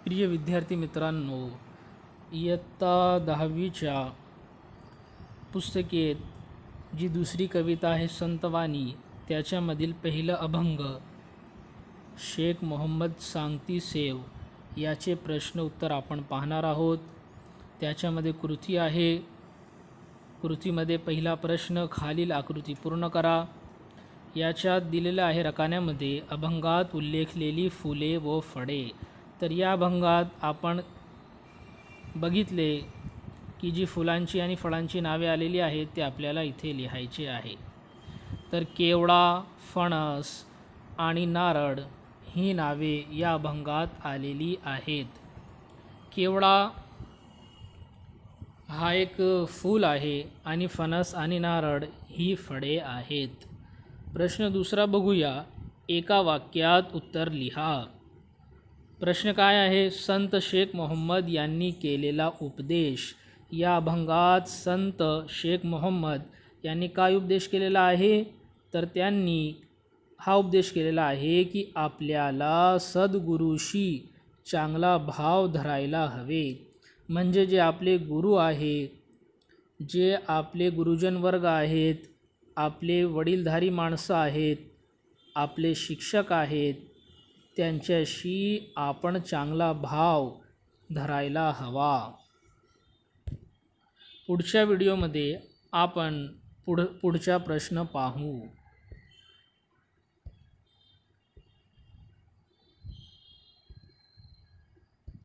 प्रिय विद्यार्थी मित्रांनो, इयत्ता 10वीच्या पुस्तिकेत जी दुसरी कविता आहे संतवाणी, त्याच्यामधील पहिलं अभंग शेख मोहम्मद सांगती सेव याचे प्रश्न उत्तर आपण पाहणार आहोत। त्याच्यामध्ये कृती आहे। कृतीमध्ये पहिला प्रश्न, खालील आकृती पूर्ण करा। याच्यात दिलेलं आहे रकान्यामध्ये अभंगात उल्लेखलेली फुले व फळे। तर या अभंगात आपण बघितले की जी फुलांची आणि फळांची नावे आलेली आहेत ते आपल्याला इथे लिहायचे आहे। तर केवडा, फणस आणि नारळ ही नावे या अभंगात आलेली आहेत। केवडा हा एक फूल आहे आणि फणस आणि नारळ ही फळे आहेत। प्रश्न दुसरा बघूया। एका वाक्यात उत्तर लिहा। प्रश्न काय आहे? संत शेख मोहम्मद यांनी केलेला उपदेश। या अभंगात संत शेख मोहम्मद यांनी काय उपदेश केलेला आहे? तर त्यांनी हा उपदेश केलेला आहे की आपल्याला सद्गुरूशी चांगला भाव धरायला हवे। म्हणजे जे आपले गुरु आहे, जे आपले गुरुजन वर्ग आहेत, आपले वडीलधारी माणसं आहेत, आपले शिक्षक आहेत, त्यांच्याशी आपण चांगला भाव धरायला हवा। पुढच्या व्हिडिओमध्ये आपण पुढचा प्रश्न पाहू।